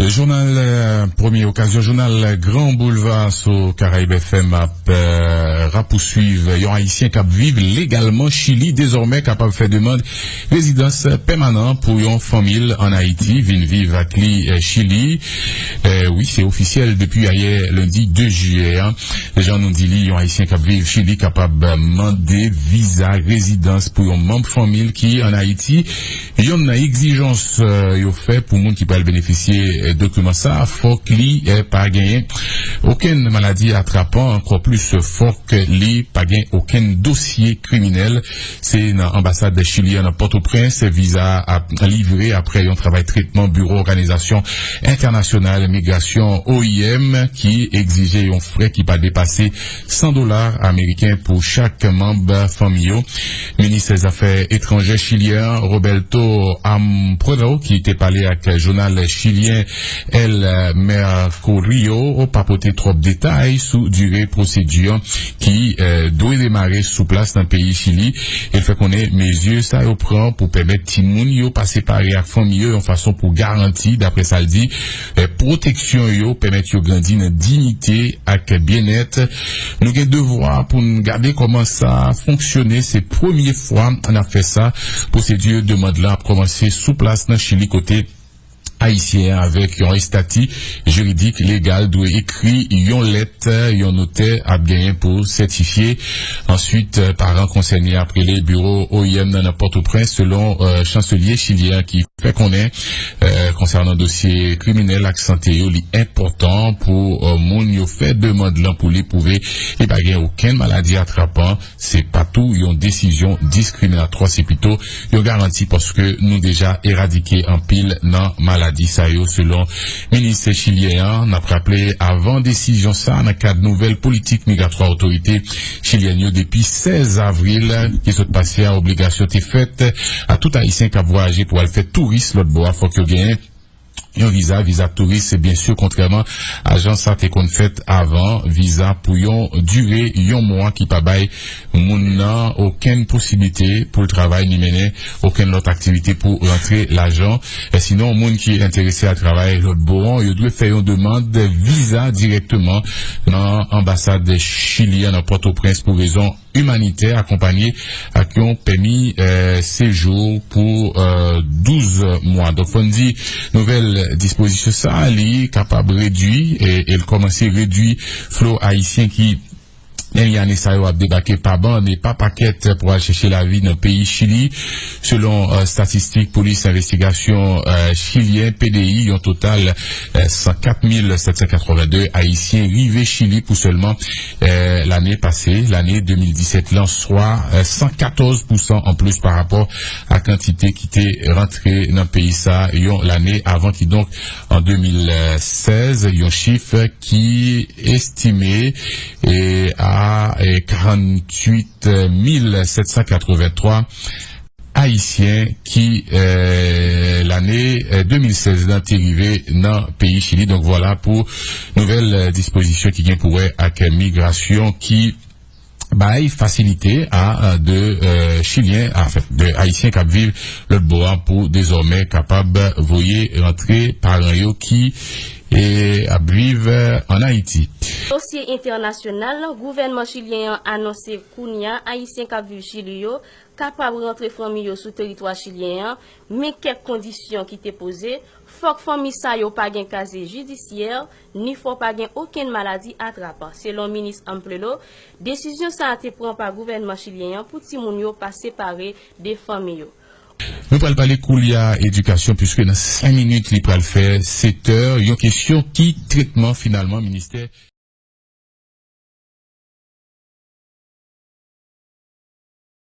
Le journal, première occasion, journal Grand Boulevard sur Caraïbes FM poursuivre un haïtien qui vive légalement Chili, désormais capable de faire demande résidence permanente pour une famille en Haïti, vient vivre à Chili. Oui, c'est officiel depuis hier, lundi 2 juillet. Hein. Les gens nous disent, un haïtien qui vive Chili capable de demander visa résidence pour un membre famille qui en Haïti. Il y a une exigence fait pour monde qui peut bénéficier document ça, faut qu'il n'ait pas gagné aucune maladie attrapant, encore plus faut qu'il n'ait pas gagné aucun dossier criminel. C'est dans l'ambassade chilienne à Port-au-Prince, visa à livrer après un travail traitement bureau organisation internationale migration OIM qui exigeait un frais qui pas dépasser $100 américains pour chaque membre familial. Ministre des Affaires étrangères chilien Roberto Amprono qui était parlé avec le journal chilien El Mercurio au papoté trop de détails sous durée procédure qui doit démarrer sous place dans le pays Chili. Il fait qu'on ait mesures ça au prend pour permettre Timoun yo passer par la famille en façon pour garantir d'après ça le dit protection yo permettre yo grandir dans dignité avec bien-être. Nous avons devoir pour nous garder comment ça fonctionner. C'est première fois on a fait ça. Procédure demande là a commencé sous place dans Chili côté haïtien avec un statut juridique légal doit écrit une lettre une notaire à gagner pour certifier ensuite parents concernés après les bureaux OIM dans Port-au-Prince selon chancelier chilien qui fait qu'on est concernant dossier criminel accenté important pour moun yo fait demande là pour les prouver et pas gagner aucune maladie attrapant c'est pas tout une décision discriminatoire c'est plutôt une garantie parce que nous déjà éradiqué en pile non maladie ça yo selon ministre chilien n'a rappelé avant décision ça dans le cadre nouvelle politique migratoire autorité chilienne depuis 16 avril qui s'est passé à obligation était faite à tout haïtien qui a voyagé pour aller faire touriste l'autre bois faut que gagne un visa touriste, c'est bien sûr, contrairement à Jean Sarté qu'on fait avant, visa pour yon durée, yon mois qui pas bail, moun nan aucune possibilité pour le travail, ni mener aucune autre activité pour rentrer l'argent. Et sinon, moun qui est intéressé à travailler l'autre bon, il doit faire une demande de visa directement dans l'ambassade chilienne à Port-au-Prince pour raison humanitaire accompagné à qui ont permis séjour pour 12 mois. Donc on dit nouvelle disposition ça elle est capable de réduire et elle commence à réduire flot haïtien qui il y a un essai à débarquer pas bon et pas paquet pour aller chercher la vie dans le pays Chili. Selon statistiques police investigation chilien PDI, un total 104 782 haïtiens arrivés Chili pour seulement l'année passée, l'année 2017, l'an soit 114% en plus par rapport à la quantité qui était rentrée dans le pays ça l'année avant qui donc en 2016, un chiffre qui estimé à 48 783 haïtiens qui l'année 2016 dans arrivé dans le pays Chili. Donc voilà pour nouvelle disposition qui vient pour avec migration qui bail facilité à de Chiliens, en fait, de Haïtiens qui vivent le bois pour désormais capable voyer rentrer par un qui et à vivre en Haïti. Dossier international, gouvernement chilien a annoncé Kounia, Haïtien qui vivent Chili, capable de rentrer famille sous territoire chilien, mais quelques conditions qui étaient posées, faut que famille ça yo pas gain casier judiciaire, ni faut pas gain aucune maladie attrapant. Selon le ministre Amplelo, décision ça a été prise par gouvernement chilien pour ti moun yo pas séparer des familles. Nous allons parler Koulia éducation puisque dans 5 minutes, il va le faire 7 heures. Il y a une question qui traitement finalement ministère